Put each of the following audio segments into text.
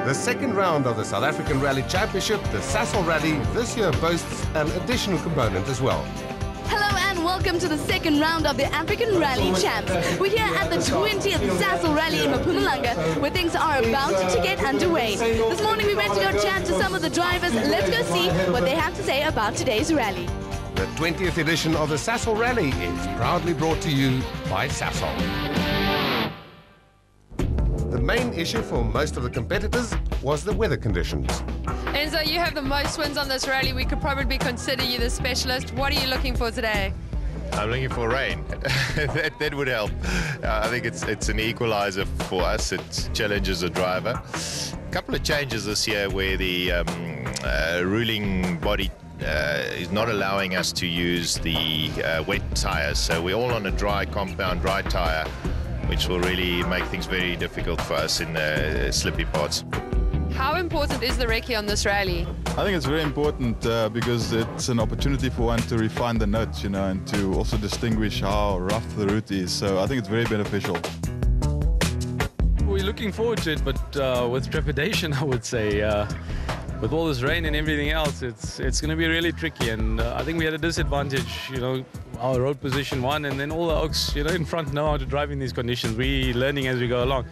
The second round of the South African Rally Championship, the Sasol Rally, this year boasts an additional component as well. Hello and welcome to the second round of the African Rally Champs. We're here at the 20th Sasol Rally in Mpumalanga, where things are about to get underway. This morning we went to go chat to some of the drivers. Let's go see what they have to say about today's rally. The 20th edition of the Sasol Rally is proudly brought to you by Sasol. The main issue for most of the competitors was the weather conditions. Enzo, you have the most wins on this rally. We could probably consider you the specialist. What are you looking for today? I'm looking for rain. that would help. I think it's an equalizer for us. It challenges the driver. A couple of changes this year where the ruling body is not allowing us to use the wet tyres. So we're all on a dry compound, dry tyre, which will really make things very difficult for us in slippy parts. How important is the recce on this rally? I think it's very important because it's an opportunity for one to refine the notes, and to also distinguish how rough the route is. So I think it's very beneficial. We're looking forward to it, but with trepidation, I would say. With all this rain and everything else, it's going to be really tricky. And I think we had a disadvantage, our road position one, and then all the oaks, in front know how to drive in these conditions. We're learning as we go along.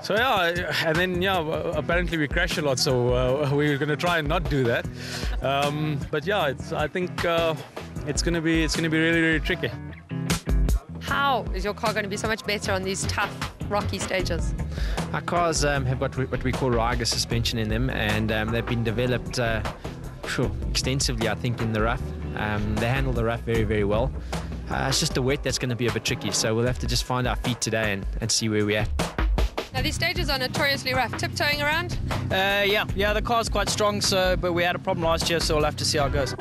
So yeah, and then apparently we crash a lot, so we're going to try and not do that. But yeah, I think it's going to be really, really tricky. How is your car going to be so much better on these tough, rocky stages? Our cars have got what we call Riga suspension in them, and they've been developed extensively, I think, in the rough. They handle the rough very, very well. It's just the wet that's going to be a bit tricky, so we'll have to just find our feet today and see where we're at. Now, these stages are notoriously rough. Tiptoeing around? Yeah, the car's quite strong, but we had a problem last year, so we'll have to see how it goes.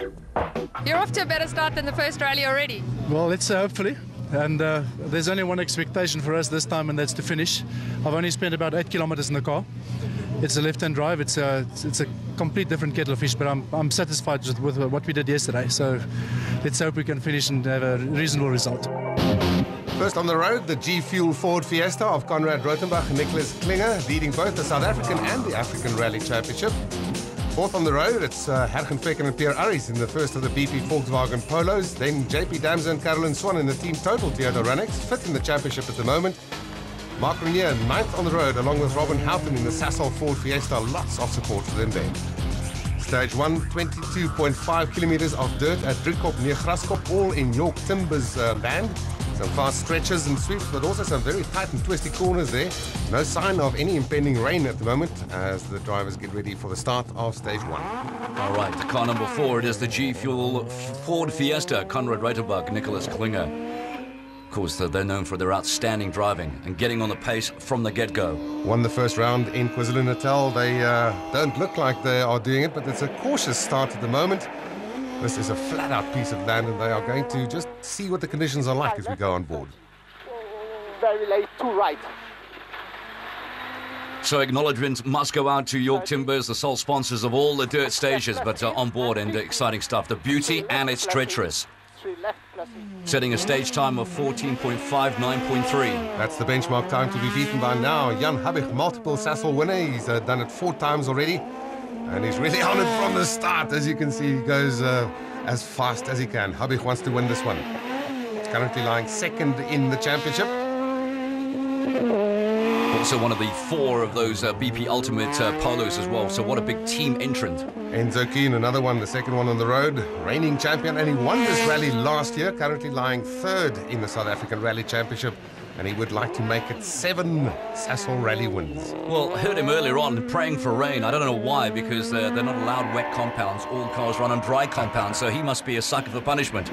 You're off to a better start than the first rally already. Well, let's say hopefully. And there's only one expectation for us this time, and that's to finish. I've only spent about 8 kilometers in the car. It's a left-hand drive. It's a complete different kettle of fish, but I'm satisfied with what we did yesterday. So let's hope we can finish and have a reasonable result. First on the road, the G-Fuel Ford Fiesta of Conrad Rothenbach and Nicholas Klinger, leading both the South African and the African Rally Championship. Fourth on the road, it's Hergen Fecken and Pierre Arries in the first of the BP Volkswagen Polos. Then JP Damse and Caroline Swan in the Team Total Toyota Runex, fifth in the championship at the moment. Mark Renier, ninth on the road, along with Robin Houghton in the Sasol Ford Fiesta. Lots of support for them there. Stage 1, 22.5 kilometers of dirt at Driekop near Graskop, all in York Timbers land. Some fast stretches and sweeps, but also some very tight and twisty corners there. No sign of any impending rain at the moment as the drivers get ready for the start of stage 1. All right, car number 4, it is the G-Fuel Ford Fiesta, Conrad Rothenbach, Nicholas Klinger. Of course, they're known for their outstanding driving and getting on the pace from the get-go. Won the first round in KwaZulu-Natal. They don't look like they are doing it, but it's a cautious start at the moment. This is a flat-out piece of land, and they are going to just see what the conditions are like as we go on board. Very late to right. So acknowledgements must go out to York Timbers, the sole sponsors of all the dirt stages, but on board and exciting stuff. The beauty, and it's treacherous. Setting a stage time of 14.59.3. That's the benchmark time to be beaten by now. Jan Habig, multiple Sasol winner. He's done it 4 times already. And he's really on it from the start. As you can see, he goes as fast as he can. Habig wants to win this one. He's currently lying second in the championship. Also one of the 4 of those BP Ultimate Polos as well. So what a big team entrant. Enzo Keen, another one, the second one on the road. Reigning champion, and he won this rally last year. Currently lying third in the South African Rally Championship. And he would like to make it 7 Sasol Rally wins. Well, I heard him earlier on praying for rain. I don't know why, because they're not allowed wet compounds. All cars run on dry compounds, so he must be a sucker for punishment.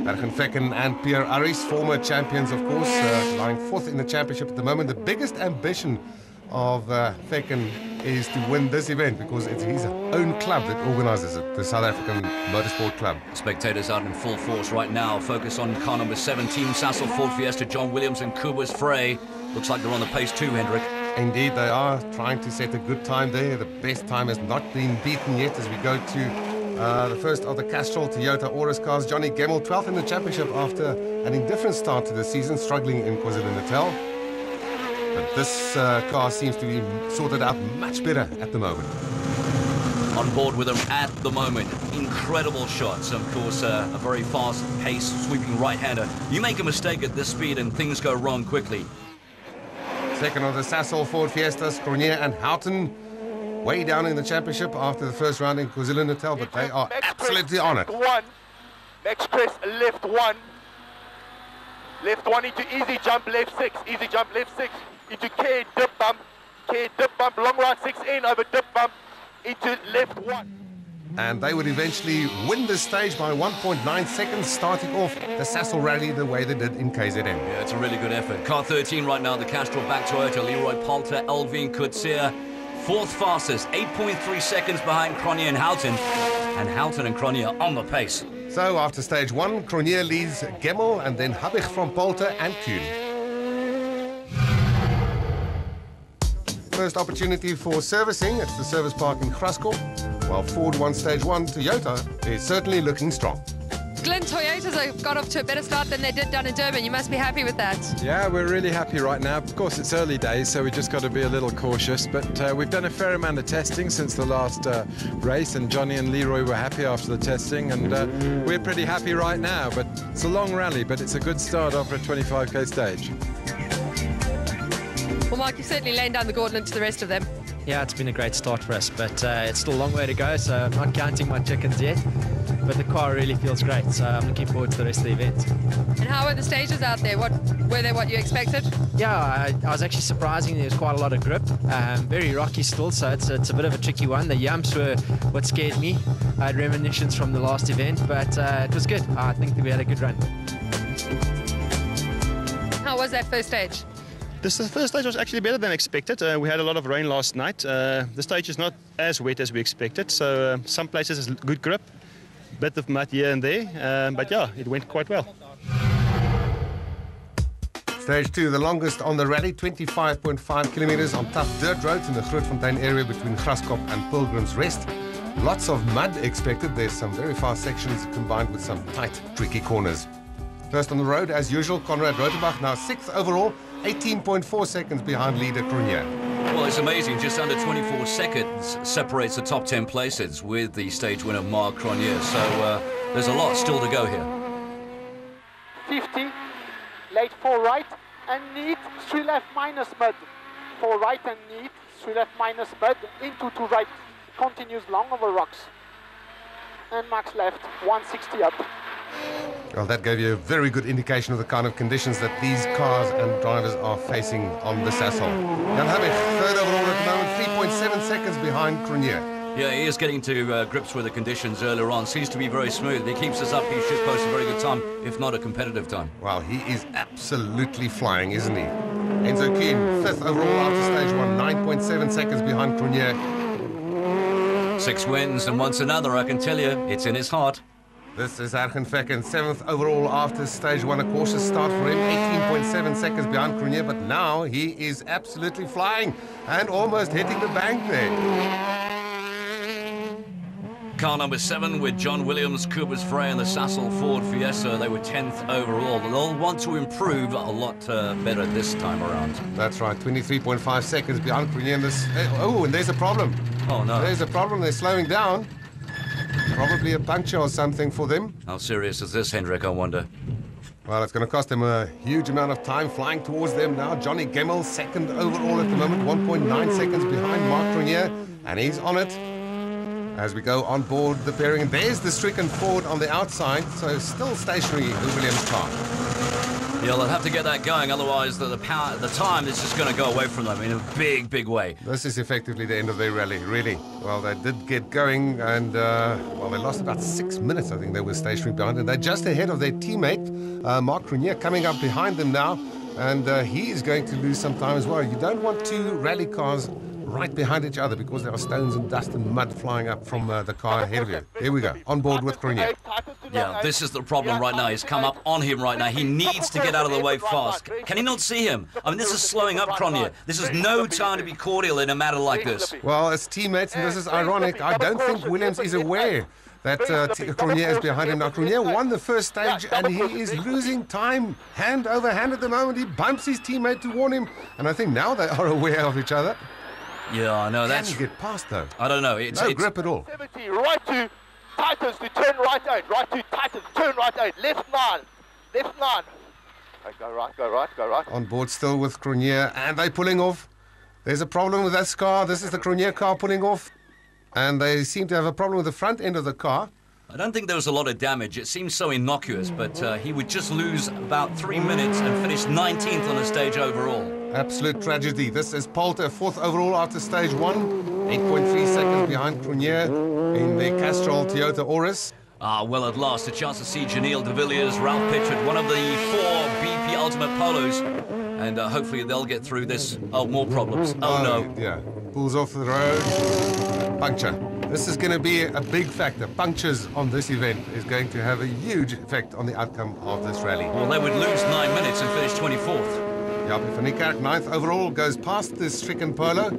Hergen Fecken and Pierre Arries, former champions, of course, lying 4th in the championship at the moment. The biggest ambition of Fecken is to win this event because it's his own club that organises it, the South African Motorsport Club. Spectators out in full force right now. Focus on car number 17, Sasol Ford Fiesta, John Williams and Kubus Frey. Looks like they're on the pace too, Hendrik. Indeed, they are trying to set a good time there. The best time has not been beaten yet as we go to the first of the Castrol Toyota Auris cars. Johnny Gemmell, 12th in the championship after an indifferent start to the season, struggling in KwaZulu-Natal. But this car seems to be sorted out much better at the moment. On board with him at the moment. Incredible shots. Of course, a very fast-paced, sweeping right-hander. You make a mistake at this speed and things go wrong quickly. Second of the Sasol Ford Fiestas, Cronje and Houghton, way down in the championship after the first round in KwaZulu-Natal, but they are absolutely on it. Max Chris, left one. Left one into easy jump, left six. Easy jump, left six. Into K, dip bump. K, dip bump, long right six in over dip bump. Into left one. And they would eventually win this stage by 1.9 seconds, starting off the Sasol Rally the way they did in KZN. Yeah, it's a really good effort. Car 13 right now, the Castrol back Toyota, Leroy Poulter, Elvin Kutsia. Fourth fastest, 8.3 seconds behind Cronje and Houghton. And Houghton and Cronje are on the pace. So after stage one, Cronje leads Gemmel and then Habbig from Poulter and Kuhn. First opportunity for servicing at the service park in Graskop. While Ford won stage one, Toyota is certainly looking strong. Glenn, Toyotas have got off to a better start than they did down in Durban. You must be happy with that. Yeah, we're really happy right now. Of course, it's early days, so we just got to be a little cautious. But we've done a fair amount of testing since the last race, and Johnny and Leroy were happy after the testing, and we're pretty happy right now. But it's a long rally, but it's a good start after a 25k stage. Well, Mark, you've certainly laid down the gauntlet to the rest of them. Yeah, it's been a great start for us, but it's still a long way to go, so I'm not counting my chickens yet. But the car really feels great, so I'm looking forward to the rest of the event. And how were the stages out there? Were they what you expected? Yeah, I was actually surprising. There was quite a lot of grip. Very rocky still, so it's a bit of a tricky one. The jumps were what scared me. I had reminiscence from the last event, but it was good. I think that we had a good run. How was that first stage? The first stage was actually better than expected. We had a lot of rain last night. The stage is not as wet as we expected, so some places is good grip, bit of mud here and there, but yeah, it went quite well. Stage two, the longest on the rally, 25.5 kilometers on tough dirt roads in the Grootfontein area between Graskop and Pilgrim's Rest. Lots of mud expected. There's some very fast sections combined with some tight, tricky corners. First on the road, as usual, Conrad Rothenbach, now 6th overall, 18.4 seconds behind leader Cronje. Well, it's amazing. Just under 24 seconds separates the top 10 places with the stage winner, Mark Cronje. So there's a lot still to go here. 50, late 4 right, and neat, 3 left minus mud. 4 right and neat, 3 left minus mud, into 2 right, continues long over rocks. And max left, 160 up. Well, that gave you a very good indication of the kind of conditions that these cars and drivers are facing on the Sasol. Jan Habbig, third overall at the moment, 3.7 seconds behind Cronje. Yeah, he is getting to grips with the conditions earlier on. Seems to be very smooth. He keeps us up. He should post a very good time, if not a competitive time. Well, he is absolutely flying, isn't he? Enzo Kuhn, 5th overall after stage one, 9.7 seconds behind Cronje. 6 wins and once another, I can tell you, it's in his heart. This is Arjen Vekken, 7th overall after stage one. A cautious start for him, 18.7 seconds behind Cronje, but now he is absolutely flying and almost hitting the bank there. Car number 7 with John Williams, Cooper's Frey and the Sasol Ford Fiesta. They were 10th overall. They'll want to improve a lot better this time around. That's right, 23.5 seconds behind Cronje in this. Oh, and there's a problem. Oh, no. There's a problem. They're slowing down. Probably a puncture or something for them. How serious is this, Hendrik, I wonder? Well, it's going to cost them a huge amount of time flying towards them now. Johnny Gemmel, 2nd overall at the moment, 1.9 seconds behind Mark Cronje, and he's on it as we go on board the pairing. And there's the stricken Ford on the outside, so still stationary, the Williams car. Yeah, they'll have to get that going, otherwise the time is just going to go away from them in a big, big way. This is effectively the end of their rally, really. Well, they did get going, and well, they lost about 6 minutes, I think they were stationary behind, and they're just ahead of their teammate, Mark Cronje, coming up behind them now, and he is going to lose some time as well. You don't want two rally cars right behind each other because there are stones and dust and mud flying up from the car ahead of you. Here we go, on board with Cronje. Yeah, this is the problem right now. He's come up on him right now. He needs to get out of the way fast. Can he not see him? I mean, this is slowing up Cronje. This is no time to be cordial in a matter like this. Well, as teammates, and this is ironic, I don't think Williams is aware that Cronier is behind him now. Cronier won the first stage and he is losing time hand over hand at the moment. He bumps his teammate to warn him, and I think now they are aware of each other. Yeah, I know. That's. Can he get past though? I don't know. No grip at all. 70, right to tightens to turn right 8, right to tightens, turn right 8, left 9, left 9. Go right, go right, go right. On board still with Cronier, and they're pulling off. There's a problem with that car. This is the Cronier car pulling off, and they seem to have a problem with the front end of the car. I don't think there was a lot of damage. It seems so innocuous, but he would just lose about 3 minutes and finish 19th on the stage overall. Absolute tragedy. This is Poulter, 4th overall after stage 1. 8.3 seconds behind Cronier in the Castrol Toyota Auris. Well, at last, a chance to see Janelle de Villiers, Ralph Pitchford, one of the 4 BP Ultimate Polos. And hopefully they'll get through this. Oh, more problems. Oh, no. Yeah, pulls off the road. Puncture. This is going to be a big factor. Punctures on this event is going to have a huge effect on the outcome of this rally. Well, they would lose 9 minutes and finish 24th. Jaap van Niekerk, 9th overall, goes past this stricken polo.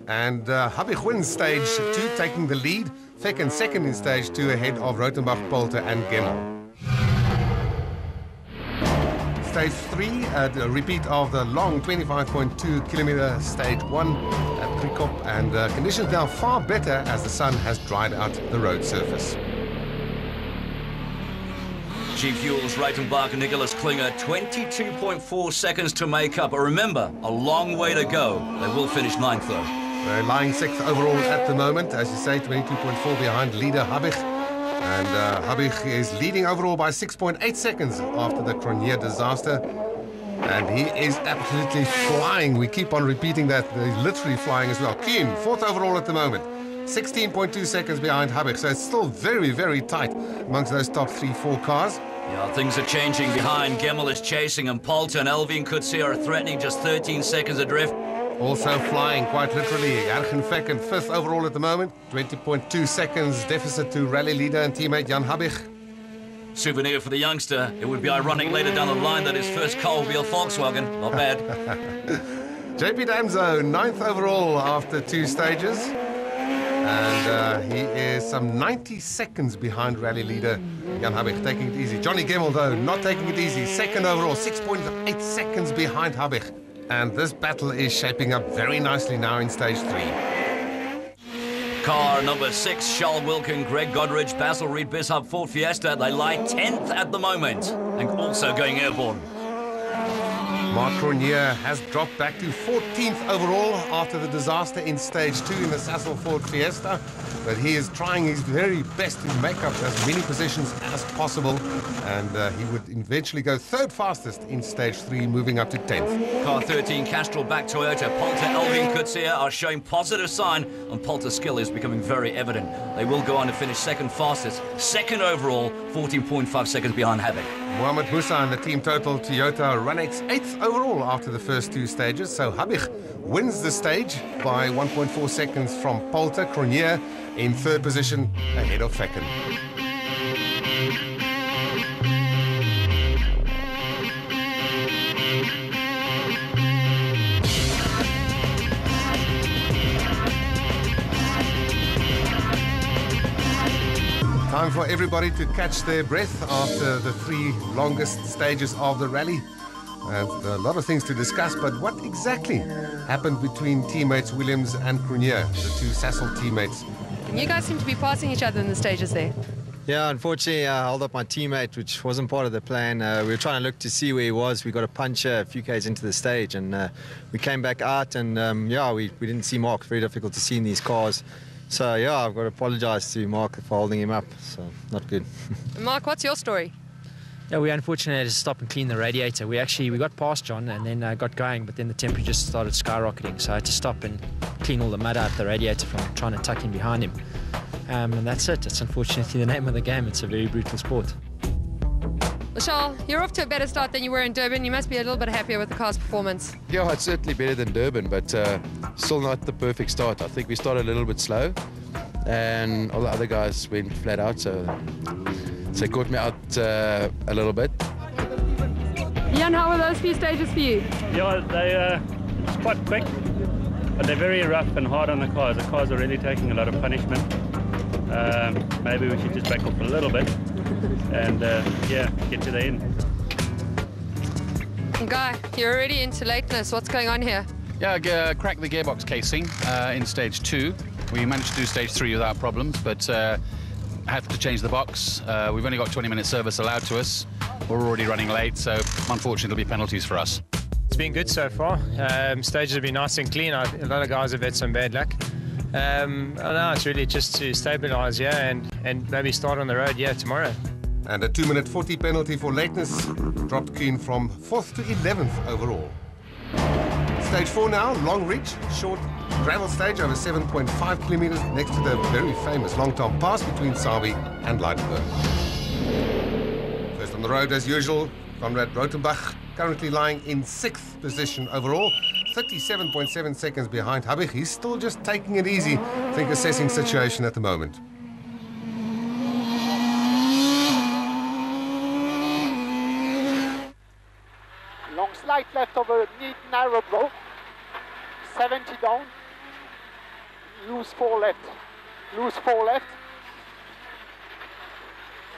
And Habig wins stage 2, taking the lead. Fecken second in stage 2, ahead of Rothenbach, Poulter and Gemmel. Stage 3, a repeat of the long 25.2 kilometer stage 1 at Kriekop, and conditions now far better as the sun has dried out the road surface. G Fuels, Reitenbach and Nicholas Klinger, 22.4 seconds to make up. But remember, a long way to go. They will finish 9th though. They're lying 6th overall at the moment, as you say, 22.4 behind leader Habig. And Habig is leading overall by 6.8 seconds after the Cronier disaster. And he is absolutely flying. We keep on repeating that. He's literally flying as well. Keen, 4th overall at the moment. 16.2 seconds behind Habig. So it's still very, very tight amongst those top 3-4 cars. Yeah, things are changing behind. Gemmel is chasing, and Poulter and Elvin Coetzee are threatening, just 13 seconds adrift. Also flying, quite literally. Ergen Fecken, 5th overall at the moment. 20.2 seconds deficit to rally leader and teammate Jan Habig. Souvenir for the youngster. It would be ironic later down the line that his first car will be a Volkswagen. Not bad. JP Damso, 9th overall after 2 stages. And he is some 90 seconds behind rally leader Jan Habig, taking it easy. Johnny Gemmel, though, not taking it easy. 2nd overall, 6.8 seconds behind Habig. And this battle is shaping up very nicely now in stage 3. Car number 6, Charles Wilkin, Greg Godridge, Basil Reed, Bishop, Ford Fiesta. They lie 10th at the moment and also going airborne. Marc Cronier has dropped back to 14th overall after the disaster in stage 2 in the Sasol Ford Fiesta. But he is trying his very best to make up as many positions as possible. And he would eventually go 3rd fastest in stage 3, moving up to 10th. Car 13, Castrol back Toyota. Poulter, Elvin Coetzee are showing positive sign, and Poulter's skill is becoming very evident. They will go on to finish 2nd fastest. 2nd overall, 14.5 seconds behind Habig. Mohamed Musa and the team total Toyota Runex 8th overall after the first 2 stages. So Habig wins the stage by 1.4 seconds from Poulter. Cronier in 3rd position ahead of Fecken. Time for everybody to catch their breath after the 3 longest stages of the rally. And a lot of things to discuss, but what exactly happened between teammates Williams and Cronier, the 2 Sasol teammates? And you guys seem to be passing each other in the stages there. Yeah, unfortunately, I held up my teammate, which wasn't part of the plan. We were trying to look to see where he was. We got a puncture a few k's into the stage, and we came back out, and we didn't see Mark. Very difficult to see in these cars. So, yeah, I've got to apologise to Mark for holding him up. So, not good. Mark, what's your story? Yeah, we unfortunately had to stop and clean the radiator. We got past John and then got going, but then the temperature started skyrocketing. So I had to stop and clean all the mud out the radiator from trying to tuck in behind him. And that's it. It's unfortunately the name of the game. It's a very brutal sport. Well, Charles, you're off to a better start than you were in Durban. You must be a little bit happier with the car's performance. Yeah, it's certainly better than Durban, but still not the perfect start. I think we started a little bit slow, and all the other guys went flat out, so it caught me out a little bit. Jan, how were those few stages for you? Yeah, it's quite quick, but they're very rough and hard on the cars. The cars are really taking a lot of punishment. Maybe we should just back off a little bit and yeah, get to the end. Guy, you're already into lateness. What's going on here? Yeah, cracked the gearbox casing in stage 2. We managed to do stage 3 without problems, but have to change the box. We've only got 20-minute service allowed to us. We're already running late, so unfortunately there'll be penalties for us. It's been good so far. Stages have been nice and clean. A lot of guys have had some bad luck. No, it's really just to stabilise, yeah, and maybe start on the road, yeah, tomorrow. And a 2-minute 40 penalty for lateness dropped Kuhn from 4th to 11th overall. Stage 4 now, long reach, short gravel stage over 7.5 kilometers next to the very famous Longtop Pass between Sabi and Leidenburg. First on the road as usual, Conrad Rothenbach, currently lying in 6th position overall, 37.7 seconds behind Habig. He's still just taking it easy, I think, assessing situation at the moment. Long slide left over neat narrow blow. 70 down. Loose 4 left. Loose 4 left.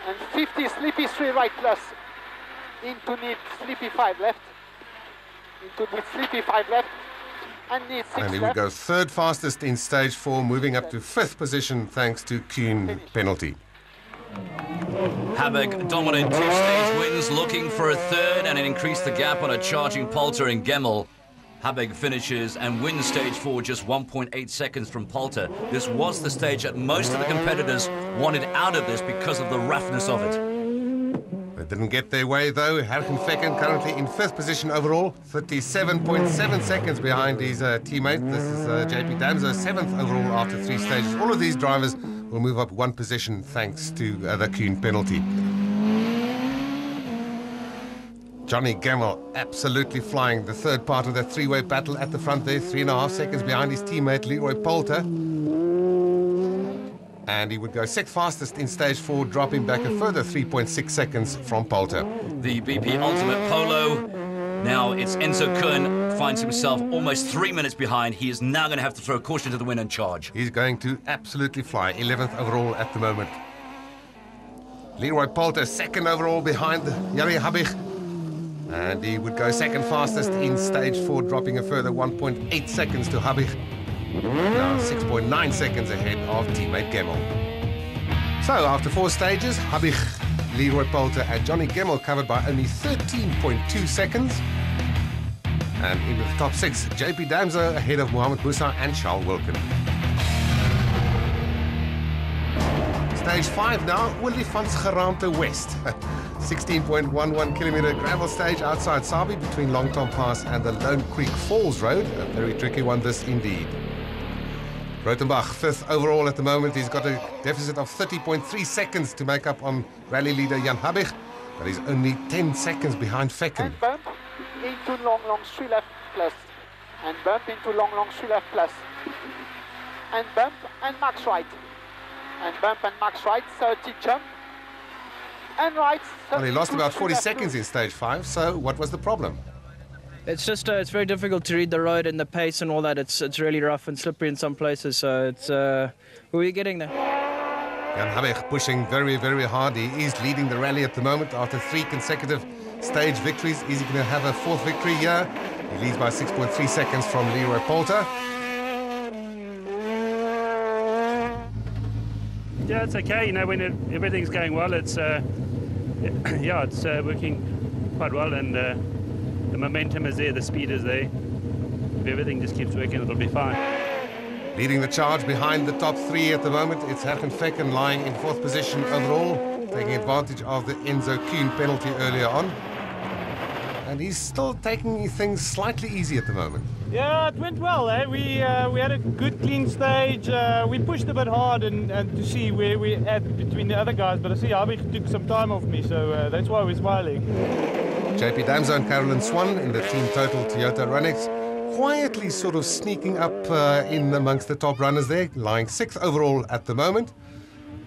And 50 slippy 3 right plus. Into neat slippy 5 left. Into neat slippy 5 left. And neat 6 And he left. would go 3rd fastest in stage 4, moving up to 5th position thanks to Kuhn penalty. Habig dominant 2-stage wins, looking for a 3rd and it increased the gap on a charging Poulter and Gemmel. Habig finishes and wins stage 4 just 1.8 seconds from Poulter. This was the stage that most of the competitors wanted out of this because of the roughness of it. They didn't get their way though. Herken Fecken currently in 5th position overall, 37.7 seconds behind his teammate. This is JP Damso, 7th overall after 3 stages. All of these drivers will move up 1 position thanks to the Kuhn penalty. Johnny Gemmel absolutely flying the 3rd part of that 3-way battle at the front there, 3.5 seconds behind his teammate Leroy Poulter. And he would go 6th fastest in stage 4, dropping back a further 3.6 seconds from Poulter. The BP Ultimate Polo. Now it's Enzo Kuhn, finds himself almost 3 minutes behind. He is now going to have to throw caution to the wind and charge. He's going to absolutely fly, 11th overall at the moment. Leroy Poulter 2nd overall behind Jari Habig. And he would go 2nd fastest in stage 4, dropping a further 1.8 seconds to Habig. Now 6.9 seconds ahead of teammate Gemmel. So after 4 stages, Habig, Leroy Poulter and Johnny Gemmel covered by only 13.2 seconds. And in the top 6, JP Damso ahead of Mohamed Musa and Charles Wilken. Stage 5 now, Willie van Geraamte West. 16.11 kilometer gravel stage outside Sabi between Longtom Pass and the Lone Creek Falls Road. A very tricky one this indeed. Rothenbach 5th overall at the moment. He's got a deficit of 30.3 seconds to make up on rally leader Jan Habig, but he's only 10 seconds behind Fecken. And bump into long 3 left plus. And bump into long 3 left plus. And bump and max right. And bump and max right, 30 jump. And right. Well, he lost about 40 seconds in stage 5, so what was the problem? It's just it's very difficult to read the road and the pace and all that. It's really rough and slippery in some places, so it's we're getting there. Jan Habig pushing very, very hard. He is leading the rally at the moment after 3 consecutive stage victories. Is he going to have a 4th victory here? He leads by 6.3 seconds from Leroy Poulter. Yeah, it's okay. You know, when everything's going well, it's yeah, it's working quite well, and the momentum is there, the speed is there. If everything just keeps working, it'll be fine. Leading the charge behind the top 3 at the moment, it's Herken Fecken lying in 4th position overall, taking advantage of the Enzo Kuhn penalty earlier on. And he's still taking things slightly easy at the moment. Yeah, it went well. We had a good clean stage. We pushed a bit hard and to see where we're at between the other guys, but I see Habig took some time off me, so that's why we're smiling. JP Damso and Carolyn Swan in the Team Total Toyota Runnix, quietly sort of sneaking up in amongst the top runners there, lying 6th overall at the moment.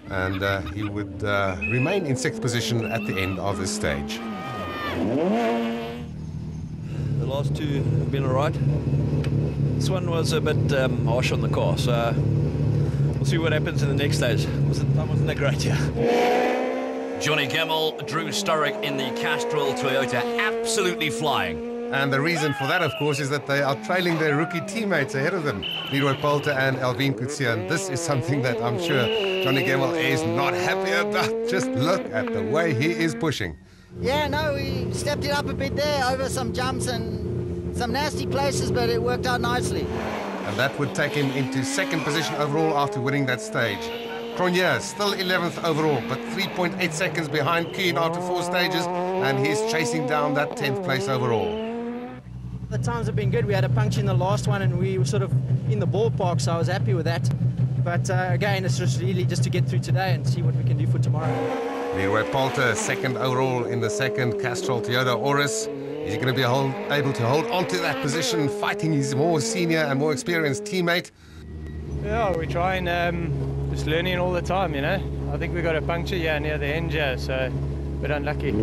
And he would remain in 6th position at the end of this stage. The last 2 have been all right. This one was a bit harsh on the car, so we'll see what happens in the next stage. That wasn't that great, yeah. Johnny Gemmell, Drew Sturrock in the Castrol Toyota, absolutely flying. And the reason for that, of course, is that they are trailing their rookie teammates ahead of them, Leroy Poulter and Alvin Coetzee. And this is something that I'm sure Johnny Gemmell is not happy about. Just look at the way he is pushing. Yeah, no, we stepped it up a bit there over some jumps and some nasty places, but it worked out nicely. And that would take him into second position overall after winning that stage. Cronje still 11th overall, but 3.8 seconds behind Kuhn after 4 stages, and he's chasing down that 10th place overall. The times have been good. We had a puncture in the last one, and we were sort of in the ballpark, so I was happy with that. But again, it's just really just to get through today and see what we can do for tomorrow. Leroy Poulter, second overall in the second Castrol Toyota Auris. Is he going to be able to hold on to that position, fighting his more senior and more experienced teammate? Yeah, we try and just learning all the time, you know. I think we got a puncture here near the end here, so a bit unlucky.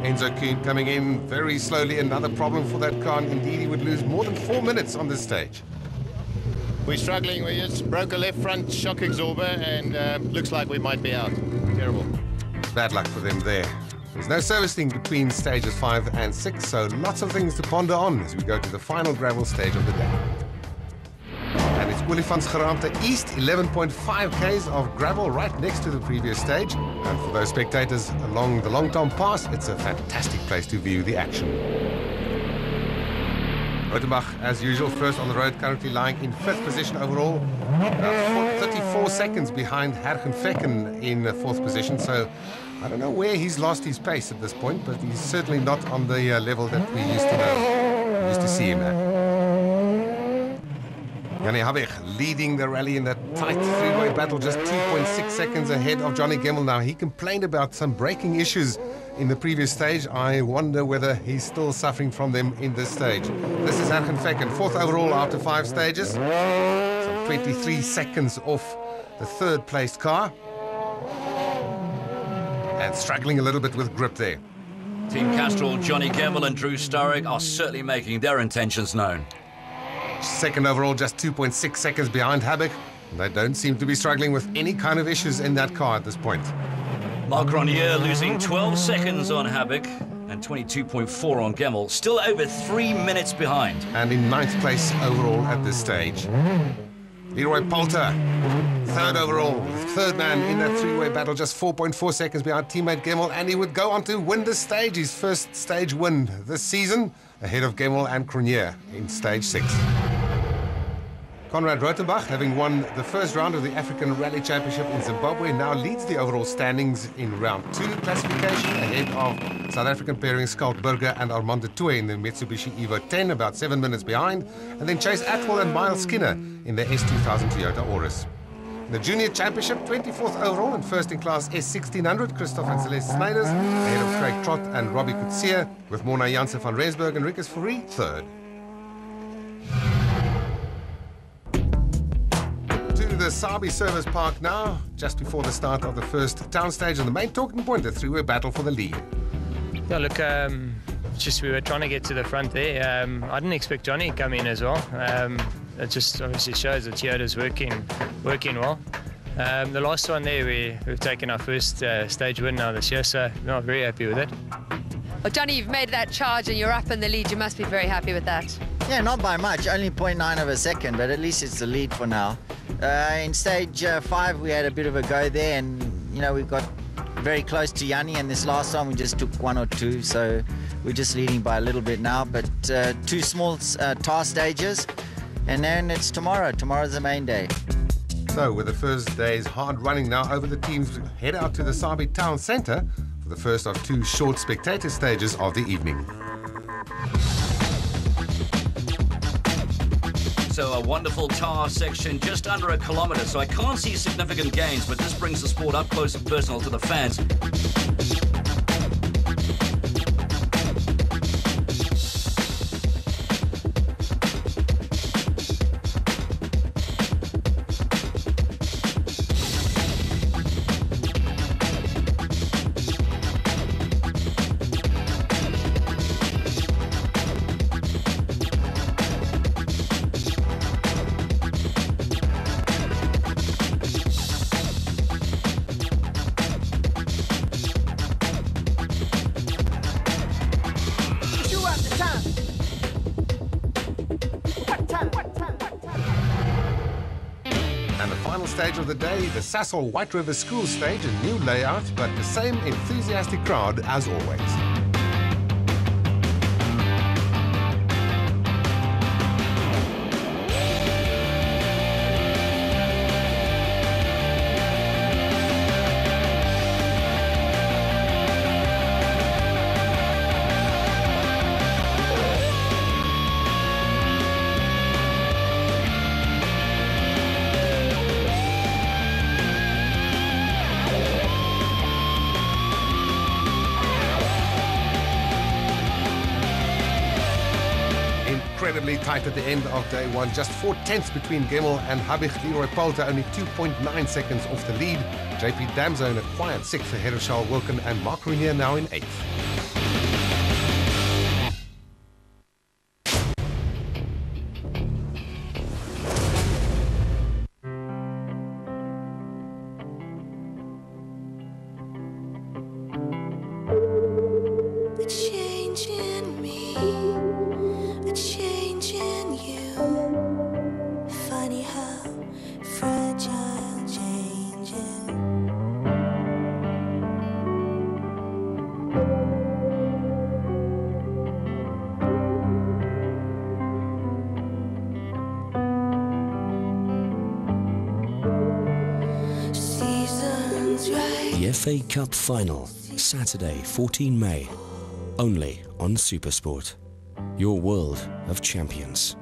Enzo Kuhn coming in very slowly, another problem for that car. Indeed, he would lose more than 4 minutes on this stage. We're struggling. We just broke a left front shock absorber and looks like we might be out. Terrible. Bad luck for them there. There's no servicing between stages 5 and 6, so lots of things to ponder on as we go to the final gravel stage of the day. And it's Olifantsgeraamte East, 11.5 k's of gravel right next to the previous stage. And for those spectators along the Long Tom Pass, it's a fantastic place to view the action. Rothenbach, as usual, first on the road, currently lying in 5th position overall. 34 seconds behind Hergen Fecken in 4th position, so I don't know where he's lost his pace at this point, but he's certainly not on the level that we used to know, used to see him at. Jannie Habig leading the rally in that tight three-way battle, just 2.6 seconds ahead of Johnny Gemmell. Now, he complained about some braking issues in the previous stage. I wonder whether he's still suffering from them in this stage. This is Hergen Fecken, 4th overall after 5 stages. Some 23 seconds off the 3rd placed car. And struggling a little bit with grip there. Team Castrol, Johnny Gemmell and Drew Sturrock are certainly making their intentions known. 2nd overall, just 2.6 seconds behind Habig. They don't seem to be struggling with any kind of issues in that car at this point. Marc Ronier losing 12 seconds on Habig and 22.4 on Gemmell. Still over 3 minutes behind. And in 9th place overall at this stage. Leroy Poulter, 3rd overall, 3rd man in that three-way battle, just 4.4 seconds behind teammate Gemmell, and he would go on to win this stage, his first stage win this season, ahead of Gemmell and Cronje in stage 6. Conrad Rothenbach, having won the first round of the African Rally Championship in Zimbabwe, now leads the overall standings in round 2 classification, ahead of South African pairings Schalk Burger and Armand de Tooy in the Mitsubishi Evo 10, about 7 minutes behind, and then Chase Atwell and Miles Skinner in the S2000 Toyota Auris. The Junior Championship, 24th overall and first in class S1600, Christoph and Celeste Snijders, ahead of Craig Trott and Robbie Coetzee, with Mona Janssen van Rensburg and Rikus Fourie 3rd. The Sabi Service Park now, just before the start of the first town stage, and the main talking point, the three-way battle for the lead. Yeah, look, just we were trying to get to the front there. I didn't expect Johnny to come in as well. It just obviously shows that Toyota's working well. The last one there, we've taken our first stage win now this year, so I'm very happy with it. Well, Johnny, you've made that charge and you're up in the lead. You must be very happy with that. Yeah, not by much, only 0.9 of a second, but at least it's the lead for now. In stage 5, we had a bit of a go there, and you know, we got very close to Jannie, and this last time we just took 1 or 2, so we're just leading by a little bit now. But 2 small tar stages, and then it's tomorrow. Tomorrow's the main day. So, with the first day's hard running now over, the teams head out to the Sabi Town Centre for the first of 2 short spectator stages of the evening. So a wonderful tar section, just under 1 kilometre, so I can't see significant gains, but this brings the sport up close and personal to the fans. And the final stage of the day, the Sasol White River School stage, a new layout, but the same enthusiastic crowd as always. Incredibly tight at the end of day one. Just 4/10 between Gemmel and Habich. Leroy Poulter only 2.9 seconds off the lead. JP Damzo in a quiet 6th ahead of Charles Wilkin, and Mark Renier now in 8th. The FA Cup Final, Saturday, 14 May, only on SuperSport. Your world of champions.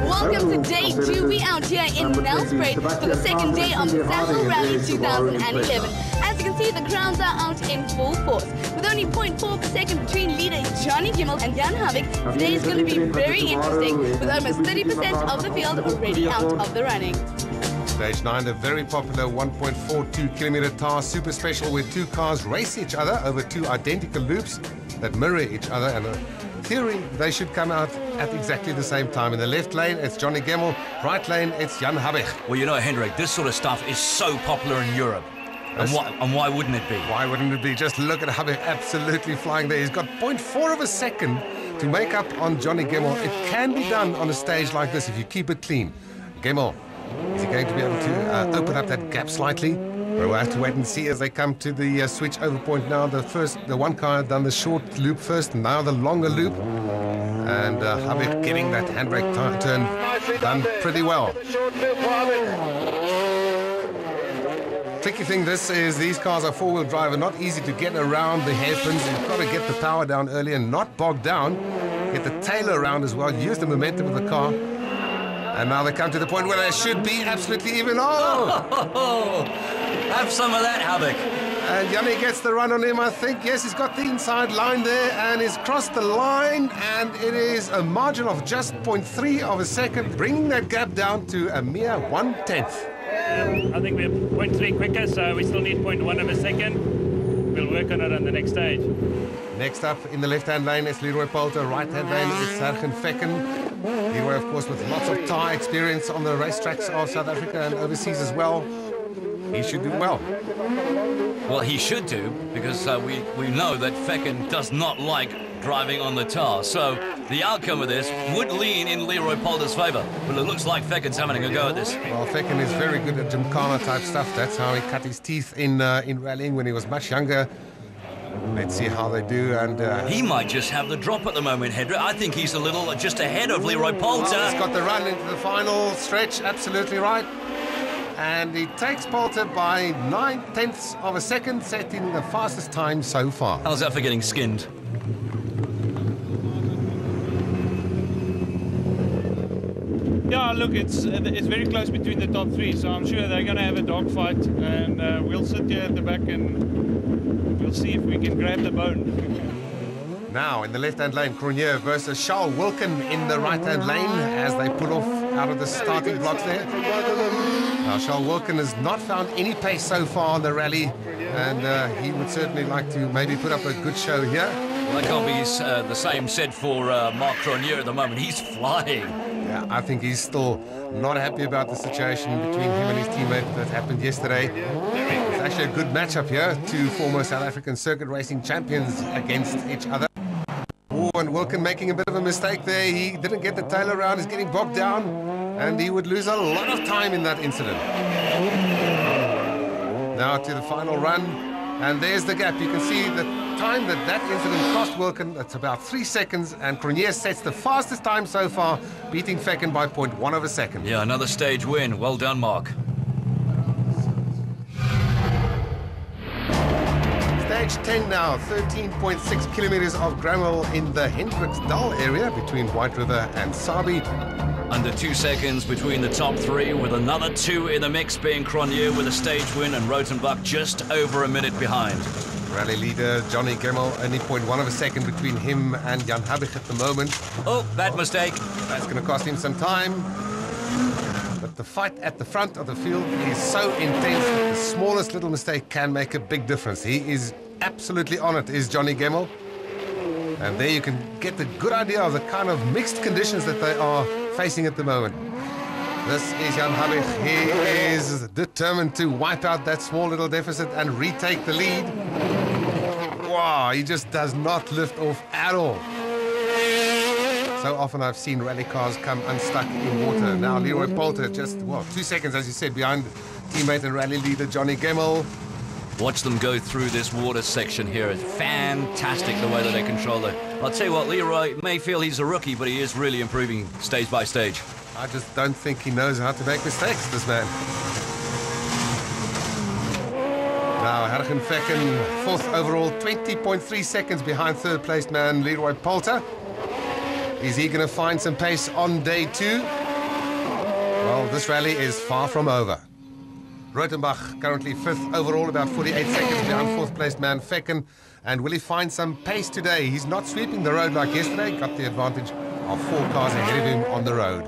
Welcome to day 2. We out here in Nelspruit for the second day of the Sasol Rally 2011. As you can see, the crowds are out in full force. With only 0.4 per second between leader Johnny Gemmel and Jan Havik, today is going to be very interesting, with almost 30% of the field already out of the running. Stage 9, the very popular 1.42 kilometer tar super special, where two cars race each other over two identical loops that mirror each other, and in theory they should come out at exactly the same time. In the left lane it's Johnny Gemmel, right lane it's Jan Habich. Well, you know, Hendrik, this sort of stuff is so popular in Europe. And why wouldn't it be? Why wouldn't it be? Just look at Habich absolutely flying there. He's got 0.4 of a second to make up on Johnny Gemmel. It can be done on a stage like this if you keep it clean. Gemmel, is he going to be able to open up that gap slightly? We'll have to wait and see as they come to the switch over point now. The one car had done the short loop first, now the longer loop. And Habich getting that handbrake turn done pretty well. Tricky thing this is, these cars are four-wheel drive and not easy to get around the hairpins. You've got to get the power down early and not bog down. Get the tail around as well, use the momentum of the car. And now they come to the point where they should be absolutely even. Oh! Have some of that, Habich. And Yanni gets the run on him, I think. Yes, he's got the inside line there and he's crossed the line, and it is a margin of just 0.3 of a second, bringing that gap down to a mere 1/10. I think we're 0.3 quicker, so we still need 0.1 of a second. We'll work on it on the next stage. Next up in the left-hand lane is Leroy Poulter. Right-hand lane is Sergeant Fecken. Leroy, of course, with lots of tyre experience on the racetracks of South Africa and overseas as well. He should do well. Well, he should do, because we know that Fecken does not like driving on the tar. So the outcome of this would lean in Leroy Poulter's favour. But it looks like Fecken's having a go at this. Well, Fecken is very good at gymkhana type stuff. That's how he cut his teeth in rallying when he was much younger. Let's see how they do. And he might just have the drop at the moment, Hendrik. I think he's a little just ahead of Leroy Poulter. He's got the run into the final stretch, absolutely right. And he takes Poulter by 9/10 of a second, setting the fastest time so far. How's that for getting skinned? Yeah, look, it's very close between the top three, so I'm sure they're going to have a dogfight, and we'll sit here at the back and we'll see if we can grab the bone. Now, in the left-hand lane, Cronje versus Charles Wilkin in the right-hand lane as they pull off out of the starting blocks there. Now, Charles Wilkin has not found any pace so far on the rally, and he would certainly like to maybe put up a good show here. That can't be the same said for Marc Cronier at the moment. He's flying. Yeah, I think he's still not happy about the situation between him and his teammate that happened yesterday. It's actually a good matchup here. Two former South African circuit racing champions against each other. Oh, and Wilken making a bit of a mistake there. He didn't get the tail around. He's getting bogged down, and he would lose a lot of time in that incident. Now to the final run, and there's the gap. You can see the time that incident cost Wilken. That's about 3 seconds, and Cronier sets the fastest time so far, beating Fecken by 0.1 of a second. Yeah, another stage win. Well done, Mark. Stage 10 now, 13.6 kilometers of gravel in the Hendriksdal area between White River and Sabi. Under 2 seconds between the top three, with another 2 in the mix, being Cronier with a stage win and Rothenbach just over a minute behind. Rally leader Johnny Gemmel, only 0.1 of a second between him and Jan Habich at the moment. Oh, bad mistake. That's going to cost him some time. But the fight at the front of the field is so intense that the smallest little mistake can make a big difference. He is absolutely on it, is Johnny Gemmel. And there you can get the good idea of the kind of mixed conditions that they are facing at the moment. This is Jan Habich. He is determined to wipe out that small little deficit and retake the lead. Wow, he just does not lift off at all. So often I've seen rally cars come unstuck in water. Now Leroy Poulter just, 2 seconds, as you said, behind teammate and rally leader Johnny Gemmel. Watch them go through this water section here. It's fantastic the way that they control it. I'll tell you what, Leroy may feel he's a rookie, but he is really improving stage by stage. I just don't think he knows how to make mistakes, this man. Now, Hergen Fecken, fourth overall, 20.3 seconds behind third-placed man Leroy Poulter. Is he going to find some pace on day 2? Well, this rally is far from over. Rothenbach currently 5th overall, about 48 seconds behind 4th-placed man Fecken. And will he find some pace today? He's not sweeping the road like yesterday, got the advantage of 4 cars ahead of him on the road.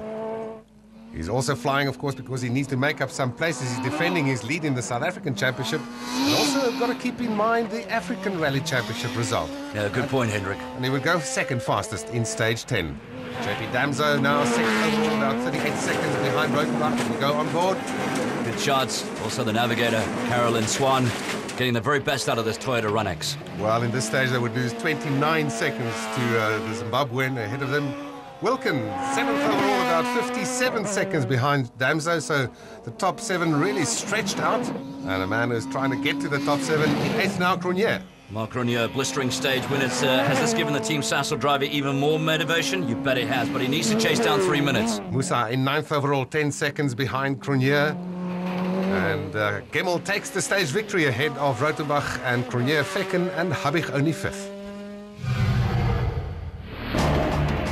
He's also flying, of course, because he needs to make up some places. He's defending his lead in the South African Championship. And also got to keep in mind the African Rally Championship result. Yeah, good point, Hendrik. And he would go second fastest in stage 10. JP Damso now 6th overall, about 38 seconds behind Rothenbach. We go on board. Good shots. Also the navigator, Carolyn Swan, getting the very best out of this Toyota Runex. Well, in this stage, they would lose 29 seconds to the Zimbabwean ahead of them. Wilken, 7th overall, about 57 seconds behind Damso, so the top 7 really stretched out. And a man who's trying to get to the top 7 in 8th now, Cronier. Marc Cronier, blistering stage winners. Has this given the Team Sasol driver even more motivation? You bet it has, but he needs to chase down 3 minutes. Musa in 9th overall, 10 seconds behind Cronier. And Gemmel takes the stage victory ahead of Rothenbach and Cronier, Fecken and Habich only 5th.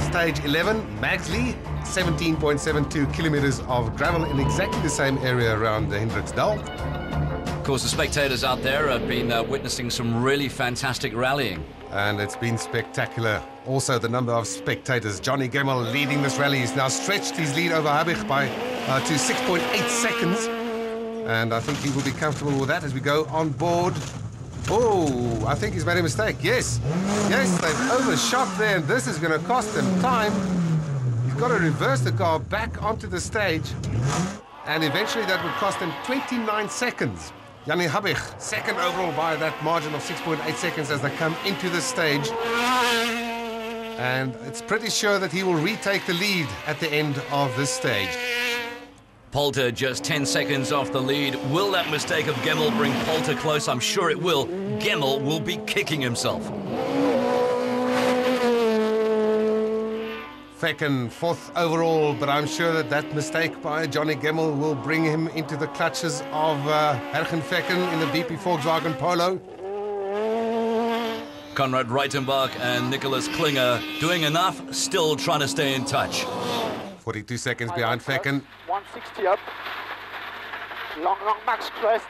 Stage 11, Magsley, 17.72 kilometers of gravel in exactly the same area around the Hendriksdal. Of course, the spectators out there have been witnessing some really fantastic rallying. And it's been spectacular. Also, the number of spectators. Johnny Gemmel leading this rally. He's now stretched his lead over Habich by to 6.8 seconds. And I think he will be comfortable with that as we go on board. Oh, I think he's made a mistake. Yes, they've overshot there, and this is going to cost them time. He's got to reverse the car back onto the stage, and eventually that would cost them 29 seconds. Jannie Habich, 2nd overall by that margin of 6.8 seconds as they come into the stage. And it's pretty sure that he will retake the lead at the end of this stage. Poulter just 10 seconds off the lead. Will that mistake of Gemmel bring Poulter close? I'm sure it will. Gemmel will be kicking himself. Fecken, 4th overall, but I'm sure that mistake by Johnny Gemmel will bring him into the clutches of Hergen Fecken in the BP Volkswagen Polo. Konrad Reitenbach and Nicholas Klinger doing enough, still trying to stay in touch. 42 seconds behind Fecken. 160 up. Long max crest.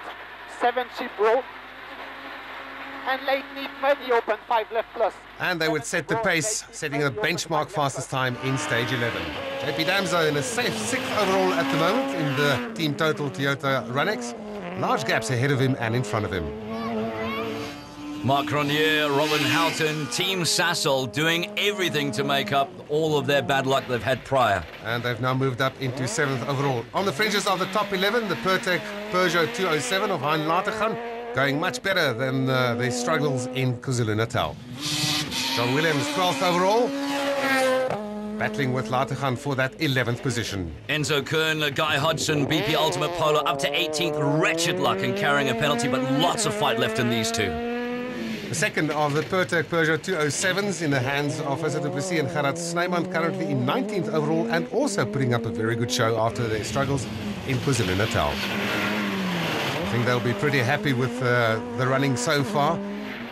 7 chip roll. And late neat muddy open 5 left plus. And they would set the pace, setting a benchmark fastest time in stage 11. JP Damso in a safe 6th overall at the moment in the Team Total Toyota Runex. Large gaps ahead of him and in front of him. Marc Grenier, Robin Houghton, Team Sasol doing everything to make up all of their bad luck they've had prior. And they've now moved up into 7th overall. On the fringes of the top 11, the Pertec Peugeot 207 of Hein Lateghan, going much better than their struggles in KwaZulu-Natal. John Williams, 12th overall, battling with Lateghan for that 11th position. Enzo Kern, Guy Hodgson, BP Ultimate Polo up to 18th. Wretched luck in carrying a penalty, but lots of fight left in these two. The second of the Pertec Peugeot 207s in the hands of Issa du Plessis and Gerard Snyman, currently in 19th overall and also putting up a very good show after their struggles in KwaZulu-Natal. I think they'll be pretty happy with the running so far.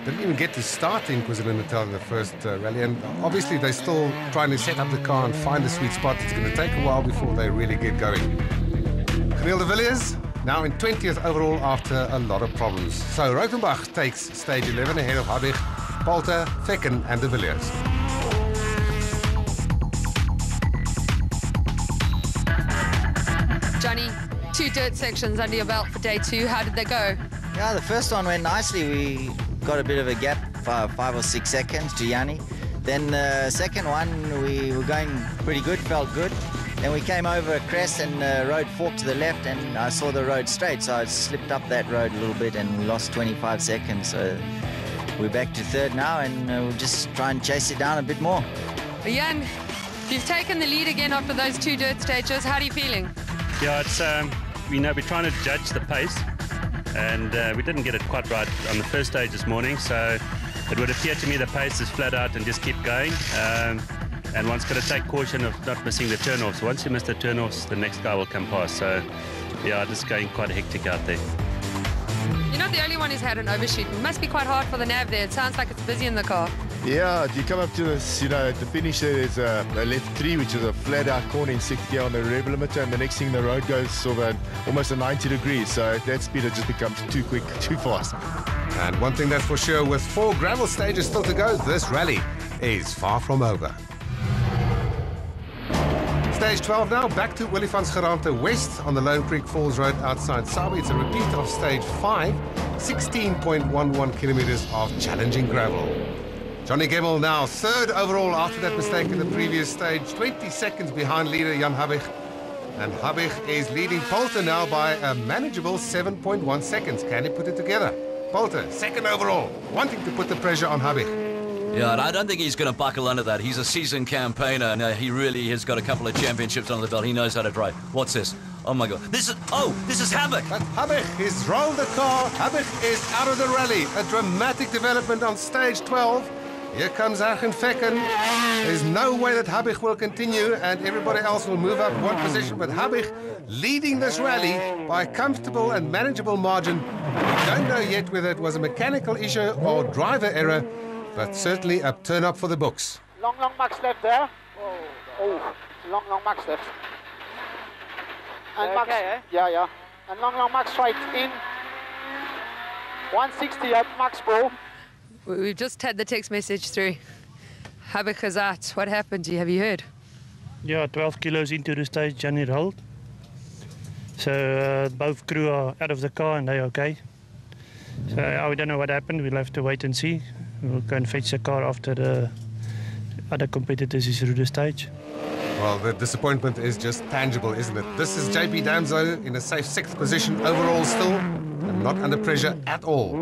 Didn't even get to start in KwaZulu-Natal in the first rally, and obviously they're still trying to set up the car and find the sweet spot. It's going to take a while before they really get going. Camille de Villiers now in 20th overall after a lot of problems. So Rothenbach takes stage 11 ahead of Habig, Poulter, Fecken and de Villiers. Johnny, 2 dirt sections under your belt for day 2. How did they go? Yeah, the first one went nicely. We got a bit of a gap, 5 or 6 seconds to Yanni. Then the second one, we were going pretty good, felt good. Then we came over a crest and the road forked to the left and I saw the road straight, so I slipped up that road a little bit and we lost 25 seconds. So we're back to third now and we'll just try and chase it down a bit more. Jan, you've taken the lead again after those 2 dirt stages. How are you feeling? Yeah, it's we're trying to judge the pace, and we didn't get it quite right on the first stage this morning. So it would appear to me the pace is flat out and just keep going. And one's got to take caution of not missing the turnoffs. Once you miss the turnoffs, the next guy will come past. So yeah, just going quite hectic out there. You're not the only one who's had an overshoot. It must be quite hard for the nav there. It sounds like it's busy in the car. Yeah, you come up to this, at the finish there's a left 3, which is a flat out corner in 60 on the rev limiter, and the next thing the road goes sort of almost a 90 degrees, so at that speed it just becomes too quick, too fast. And one thing that's for sure, with 4 gravel stages still to go, this rally is far from over. Stage 12 now, back to Willifants-Gerante West on the Lone Creek Falls Road outside Sabi. It's a repeat of stage 5, 16.11 kilometers of challenging gravel. Johnny Gemmel now 3rd overall after that mistake in the previous stage, 20 seconds behind leader Jan Habig. And Habig is leading Poulter now by a manageable 7.1 seconds. Can he put it together? Poulter, 2nd overall, wanting to put the pressure on Habig. Yeah, and I don't think he's going to buckle under that. He's a seasoned campaigner, and he really has got a couple of championships under the belt. He knows how to drive. What's this? Oh my God! This is Habig. But Habig has rolled the car. Habig is out of the rally. A dramatic development on stage 12. Here comes Arjen Fecken. There's no way that Habig will continue, and everybody else will move up 1 position. But Habig leading this rally by a comfortable and manageable margin. We don't know yet whether it was a mechanical issue or driver error, but certainly a turn up for the books. Long max left there. Oh, long max left. And Max, okay, eh? Yeah. And long max right in. 160 up, Max Pro. We've just had the text message through. Habig is out. What happened? Have you heard? Yeah, 12 kilos into the stage, Johnny rolled. So both crew are out of the car and they're okay. So we don't know what happened. We'll have to wait and see. We'll go and fetch the car after the other competitors is through the stage. Well, the disappointment is just tangible, isn't it? This is JP Damso in a safe 6th position overall still, and not under pressure at all.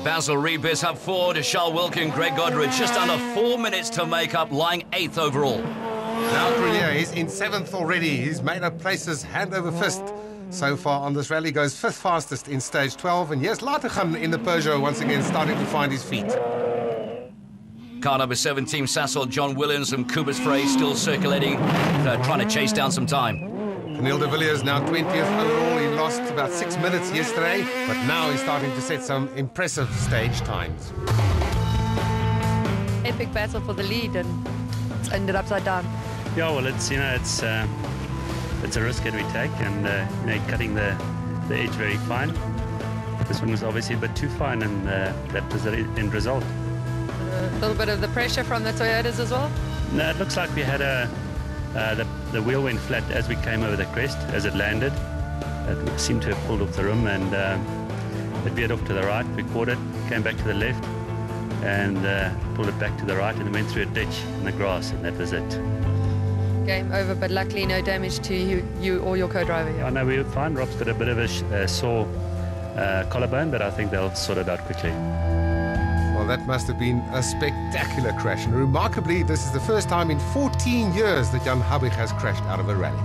Basil Rebus up forward, Charles Wilkin, Greg Godridge, just under 4 minutes to make up, lying 8th overall. Now Grenier, he's in 7th already. He's made up places hand over fist. So far on this rally, goes 5th fastest in stage 12. And here's Lateghan in the Peugeot once again, starting to find his feet. Car number 7, Team Sasol, John Williams and Kubus Frey still circulating, trying to chase down some time. Camille de Villiers now 20th overall. He lost about 6 minutes yesterday, but now he's starting to set some impressive stage times. Epic battle for the lead, and it's ended upside down. Yeah, well, it's it's a risk that we take, and cutting the edge very fine. This one was obviously a bit too fine, and that was the end result. A little bit of the pressure from the Toyotas as well? No, it looks like we had the wheel went flat as we came over the crest, as it landed. It seemed to have pulled off the rim, and It veered off to the right, we caught it, came back to the left, and pulled it back to the right, and went through a ditch in the grass, and that was it. Game over, but luckily no damage to you or your co-driver here. I know we were fine. Rob's got a bit of a sore collarbone, but I think they'll sort it out quickly. Well, that must have been a spectacular crash. And remarkably, this is the first time in 14 years that Jan Habig has crashed out of a rally.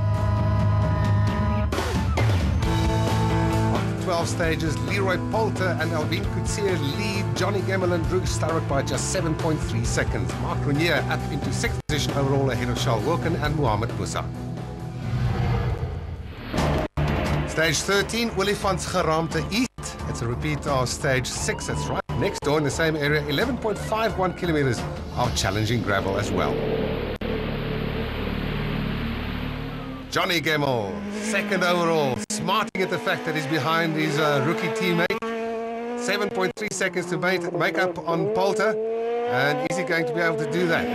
After 12 stages, Leroy Poulter and Alvin Coetzee lead Johnny Gemmell and Drew Starrett by just 7.3 seconds. Mark Renier up into 6th position overall ahead of Charles Wilken and Mohamed Musa. Stage 13, Willie van Geraamte East. It's a repeat of stage 6. That's right next door in the same area. 11.51 kilometers of challenging gravel as well. Johnny Gemmell, 2nd overall, smarting at the fact that he's behind his rookie teammate. 7.3 seconds to make up on Poulter. And is he going to be able to do that?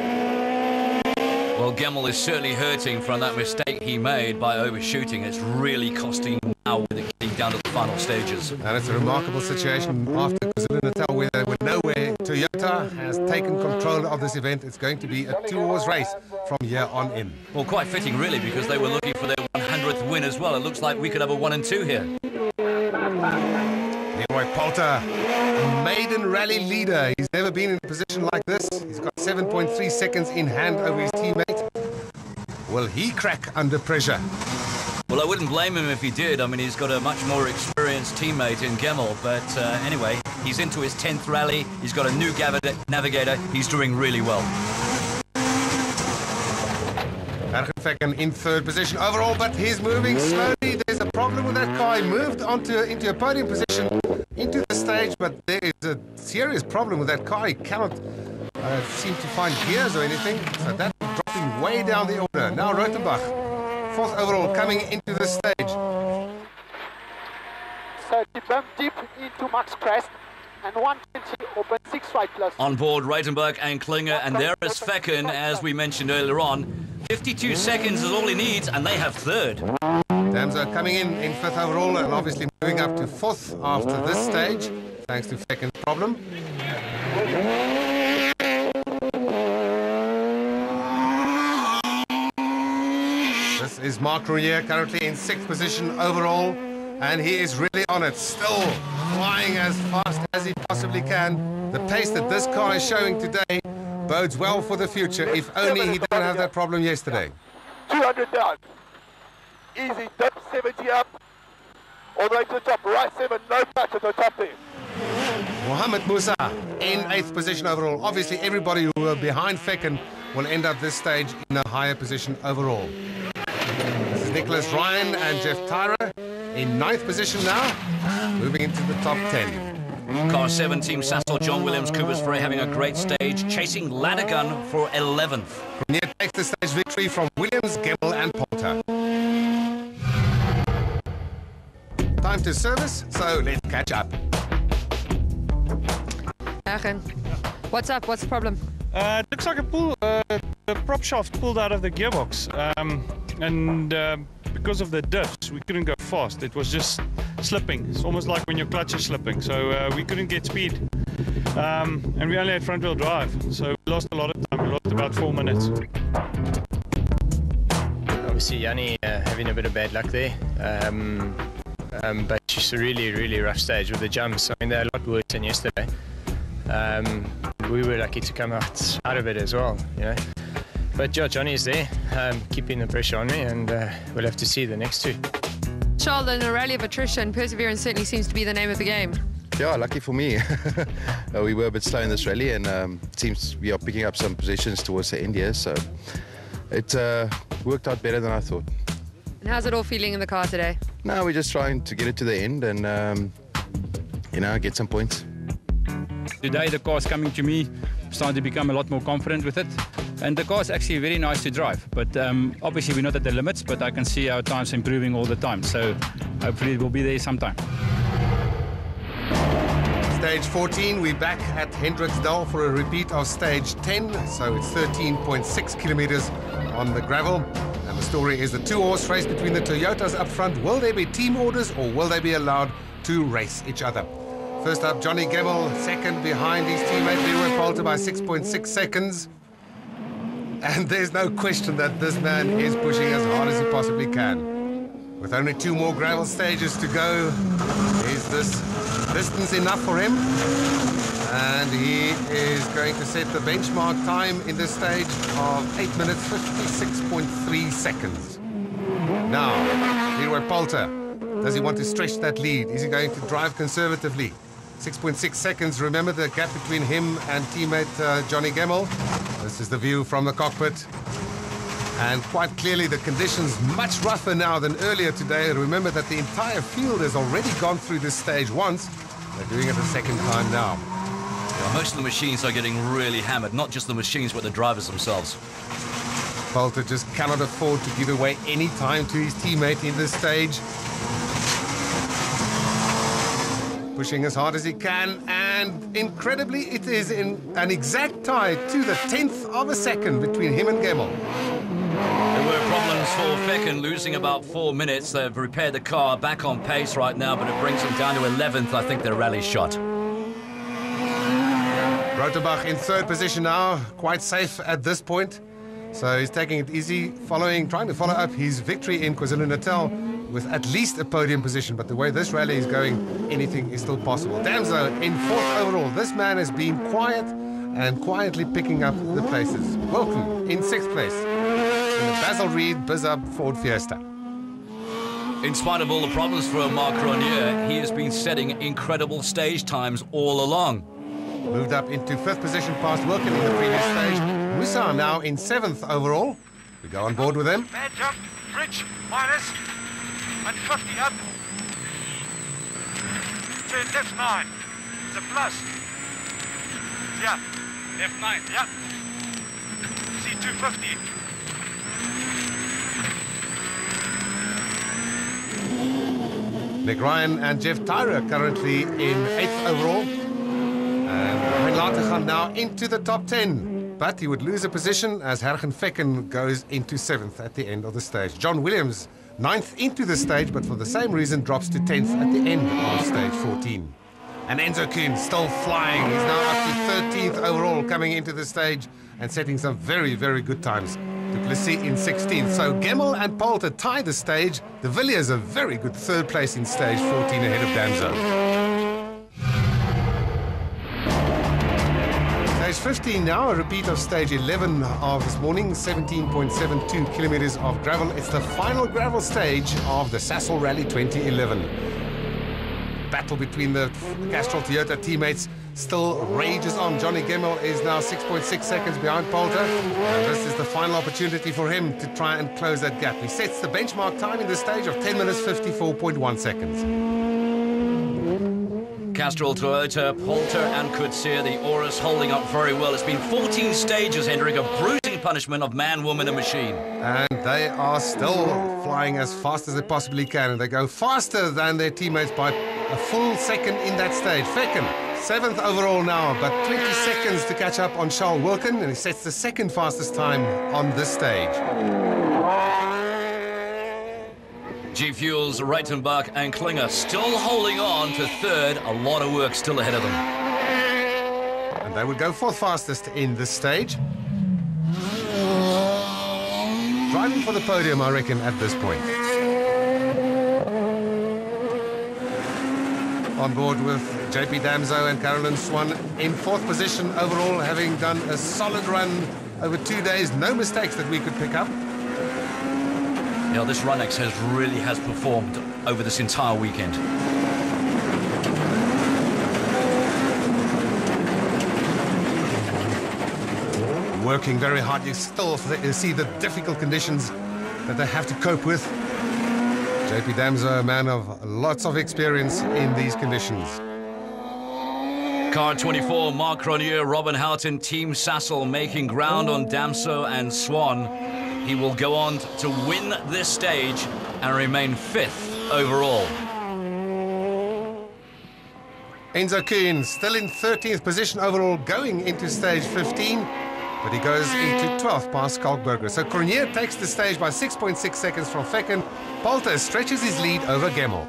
Well, Gemmell is certainly hurting from that mistake he made by overshooting. It's really costing him now with it getting down to the final stages. And it's a remarkable situation after KwaZulu-Natal where they were nowhere. Toyota has taken control of this event. It's going to be a 2-horse race from here on in. Well, quite fitting, really, because they were looking for their 100th win as well. It looks like we could have a 1 and 2 here. Leroy Poulter, maiden rally leader. He's never been in a position like this. He's got 7.3 seconds in hand over his teammate. Will he crack under pressure? Well, I wouldn't blame him if he did. I mean, he's got a much more experienced teammate in Gemmell. But anyway, he's into his 10th rally. He's got a new navigator. He's doing really well. Vergenvecken in 3rd position overall, but he's moving slowly. There's a problem with that car. He moved into a podium position into the stage, but there is a serious problem with that car. He cannot seem to find gears or anything, so that's dropping way down the order. Now Rothenbach, 4th overall, coming into the stage. So he bumped deep into Max Crest, and 120 open 6 right plus. On board, Reitenberg and Klinger, and there is Vecken, as we mentioned earlier on. 52 seconds is all he needs, and they have 3rd. Damso coming in 5th overall, and obviously moving up to 4th after this stage, thanks to Vecken's problem. This is Mark Renier, currently in 6th position overall, and he is really on it, still flying as fast as he possibly can. The pace that this car is showing today bodes well for the future, if only he didn't have that problem yesterday. 200 down. Easy, dip 70 up. All the way to the top, right 7, no touch at the top there. Mohamed Musa in 8th position overall. Obviously, everybody who were behind Vecken will end up this stage in a higher position overall. This is Nicholas Ryan and Jeff Tyra in 9th position now, moving into the top 10. Car 7, Team Sasol, John Williams, Cooper's Frey having a great stage, chasing Lanigan for 11th. Renier takes the stage victory from Williams, Gemmell and Poulter. Time to service, so let's catch up. Ergen, what's up? What's the problem? It looks like the prop shaft pulled out of the gearbox, and because of the diffs, we couldn't go fast. It was just slipping. It's almost like when your clutch is slipping. So we couldn't get speed, and we only had front-wheel drive. So we lost a lot of time. We lost about 4 minutes. Obviously, Yanni having a bit of bad luck there. But just a really, really rough stage with the jumps. I mean, they're a lot worse than yesterday. We were lucky to come out of it as well, you know. But yeah, Johnny is there, keeping the pressure on me, and we'll have to see the next 2. Charles, in a rally of attrition, perseverance certainly seems to be the name of the game. Yeah, lucky for me. We were a bit slow in this rally, and it seems we are picking up some positions towards the end here, so it worked out better than I thought. And how's it all feeling in the car today? No, we're just trying to get it to the end and, you know, get some points. Today the car's coming to me, starting to become a lot more confident with it. And the car's actually very nice to drive. But obviously we're not at the limits, but I can see our time's improving all the time. So hopefully it will be there sometime. Stage 14, we're back at Hendriksdal for a repeat of stage 10. So it's 13.6 kilometers on the gravel. And the story is the 2-horse race between the Toyotas up front. Will there be team orders or will they be allowed to race each other? First up, Johnny Gemmell, second behind his teammate Leroy Poulter by 6.6 seconds. And there's no question that this man is pushing as hard as he possibly can. With only 2 more gravel stages to go, is this distance enough for him? And he is going to set the benchmark time in this stage of 8 minutes 56.3 seconds. Now, Leroy Poulter, does he want to stretch that lead? Is he going to drive conservatively? 6.6 seconds, remember the gap between him and teammate Johnny Gemmell. This is the view from the cockpit. And quite clearly the conditions much rougher now than earlier today. Remember that the entire field has already gone through this stage once. They're doing it a second time now. Yeah, most of the machines are getting really hammered, not just the machines but the drivers themselves. Poulter just cannot afford to give away any time to his teammate in this stage. Pushing as hard as he can, and incredibly it is in an exact tie to the 10th of a second between him and Gemmell. There were problems for Fecken, losing about 4 minutes. They've repaired the car, back on pace right now, but it brings them down to 11th, I think, their rally shot. Rothenbach in 3rd position now, quite safe at this point. So he's taking it easy, trying to follow up his victory in KwaZulu-Natal with at least a podium position. But the way this rally is going, anything is still possible. Damso in 4th overall. This man has been quiet and quietly picking up the places. Wilken in 6th place in the Basil Reed Bizub Ford Fiesta. In spite of all the problems for Marc Ronier, he has been setting incredible stage times all along. Moved up into 5th position past Wilken in the previous stage. Musa now in 7th overall. We go on board with him. Bad jump, bridge, minus, and 50 up. Turn left 9, the plus. Yeah, left 9, yeah. C250. Nick Ryan and Jeff Tyra currently in 8th overall. And Latergan now into the top 10. But he would lose a position as Hergen Fecken goes into 7th at the end of the stage. John Williams, 9th into the stage, but for the same reason drops to 10th at the end of stage 14. And Enzo Kuhn still flying. He's now up to 13th overall coming into the stage and setting some very, very good times. Du Plessis in 16th. So Gemmell and Poulter tie the stage. De Villiers a very good 3rd place in stage 14 ahead of Damso. Stage 15 now, a repeat of stage 11 of this morning, 17.72 kilometers of gravel. It's the final gravel stage of the Sasol Rally 2011. Battle between the Castrol Toyota teammates still rages on. Johnny Gemmell is now 6.6 seconds behind Poulter. And this is the final opportunity for him to try and close that gap. He sets the benchmark time in this stage of 10 minutes 54.1 seconds. Castrol Toyota, Poulter and Coetzee, the Aurus holding up very well. It's been 14 stages, Hendrik, a bruising punishment of man, woman and machine. And they are still flying as fast as they possibly can. And they go faster than their teammates by a full second in that stage. Fecken, 7th overall now, but 20 seconds to catch up on Charles Wilken. And he sets the 2nd fastest time on this stage. G Fuels, Reitenbach and Klinger still holding on to 3rd. A lot of work still ahead of them. And they would go 4th fastest in this stage. Driving for the podium, I reckon, at this point. On board with JP Damso and Carolyn Swan in 4th position overall, having done a solid run over 2 days. No mistakes that we could pick up. Yeah, this Runnex really has performed over this entire weekend. Working very hard. You still see the difficult conditions that they have to cope with. JP Damso, a man of lots of experience in these conditions. Car 24, Marc Ronier, Robin Houghton, Team Sasol making ground on Damso and Swan. He will go on to win this stage and remain 5th overall. Enzo Kuhn still in 13th position overall going into stage 15, but he goes into 12th past Kalkberger. So Cornier takes the stage by 6.6 seconds from Fecken. Poulter stretches his lead over Gemmell.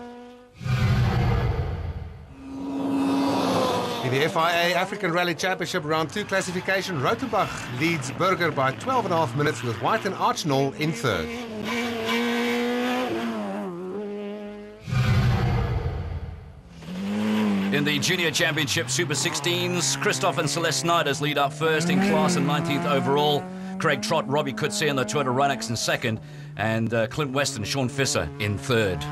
In the FIA African Rally Championship Round 2 classification, Rothenbach leads Burger by 12.5 minutes with White and Archnall in third. In the Junior Championship Super 16s, Christoph and Celeste Snyders lead up first in class and 19th overall. Craig Trott, Robbie Coetzee and the Toyota Runex in second, and Clint West and Sean Fisser in third.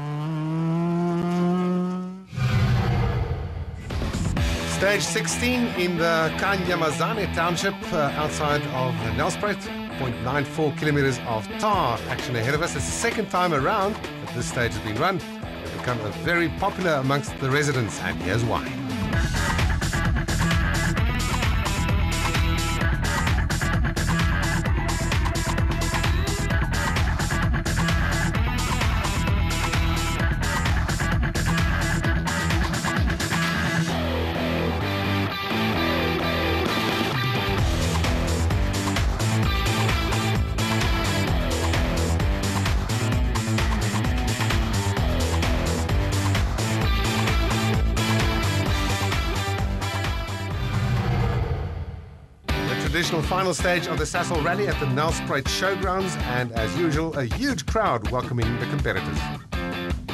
Stage 16 in the Kanyamazane Township outside of Nelspruit. 0.94 kilometers of tar action ahead of us. It's the second time around that this stage has been run. It's become very popular amongst the residents, and here's why. Traditional final stage of the Sasol Rally at the Nelspruit Showgrounds, and as usual, a huge crowd welcoming the competitors.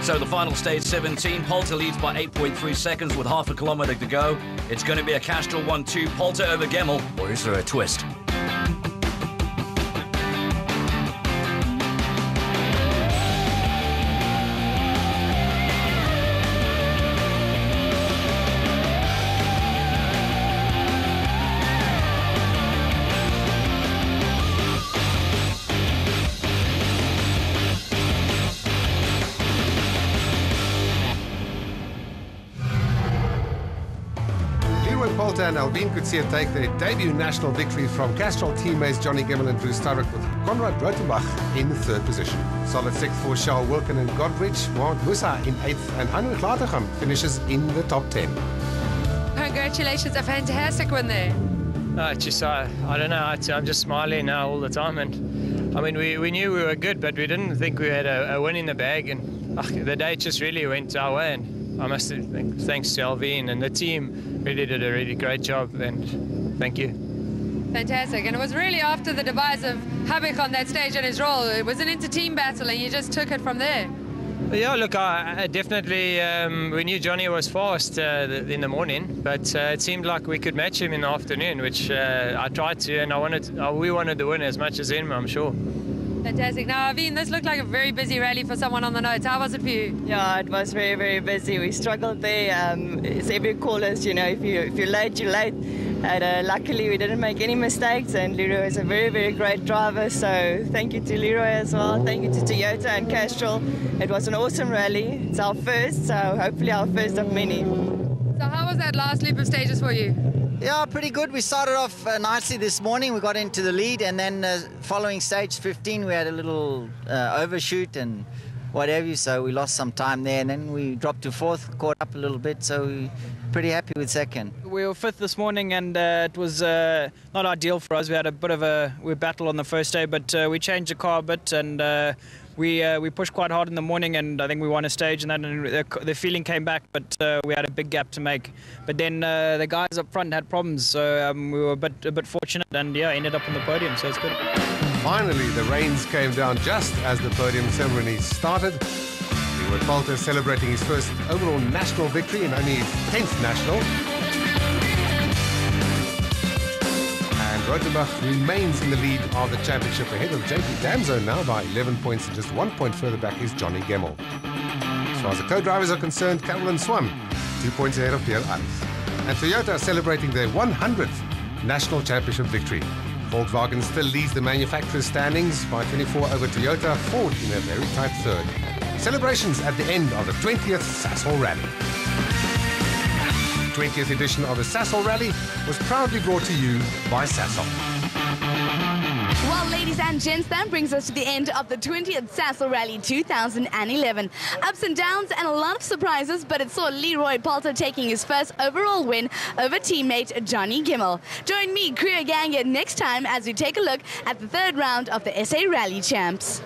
So the final stage 17, Poulter leads by 8.3 seconds with half a kilometre to go. It's going to be a Castrol 1-2, Poulter over Gemmell, or is there a twist? Poulter and Alvin Coetzee take their debut national victory from Castrol teammates Johnny Gemmell and Drew Starrick, with Conrad Rothenbach in the third position. Solid sixth for Charles Wilken and Godrich, while Musa in eighth, and Heinrich Latergam finishes in the top 10. Congratulations, a fantastic one there. I don't know, I'm just smiling now all the time. And I mean, we knew we were good, but we didn't think we had a win in the bag. And the day just really went our way. And I must think, thanks to Alvin and the team, really did a really great job, and thank you. Fantastic, and it was really after the demise of Habich on that stage and his role. It was an inter-team battle, and you just took it from there. Yeah, look, I definitely, we knew Johnny was fast in the morning, but it seemed like we could match him in the afternoon, which I tried to, and we wanted to win as much as him, I'm sure. Fantastic. Now, Aveen, this looked like a very busy rally for someone on the notes. How was it for you? Yeah, it was very, very busy. We struggled there. It's every callers, you know, if you're late, you're late. And luckily, we didn't make any mistakes. And Leroy is a very, very great driver. So thank you to Leroy as well. Thank you to Toyota and Castrol. It was an awesome rally. It's our first, so hopefully our first of many. So how was that last loop of stages for you? Yeah, pretty good. We started off nicely this morning. We got into the lead, and then following stage 15, we had a little overshoot and what have you, so we lost some time there, and then we dropped to fourth, caught up a little bit, so we're pretty happy with second. We were fifth this morning, and it was not ideal for us. We had a bit of a battle on the first day, but we changed the car a bit, and we pushed quite hard in the morning, and I think we won a stage, and then the feeling came back, but we had a big gap to make. But then the guys up front had problems, so we were a bit fortunate, and yeah, ended up on the podium, so it's good. Finally, the rains came down just as the podium ceremony started. Leroy Poulter celebrating his first overall national victory and only his 10th national. Rothenbach remains in the lead of the championship ahead of JP Damso now by 11 points, and just 1 point further back is Johnny Gemmell. As far as the co-drivers are concerned, Carolyn Swam 2 points ahead of Pierre Aris. And Toyota celebrating their 100th national championship victory. Volkswagen still leads the manufacturer's standings by 24 over Toyota, Ford in a very tight third. Celebrations at the end of the 20th Sasol Rally. 20th edition of the Sasol Rally was proudly brought to you by Sasol. Well, ladies and gents, that brings us to the end of the 20th Sasol Rally 2011. Ups and downs and a lot of surprises, but it saw Leroy Poulter taking his first overall win over teammate Johnny Gemmell. Join me, Crew Gang, next time as we take a look at the third round of the SA Rally Champs.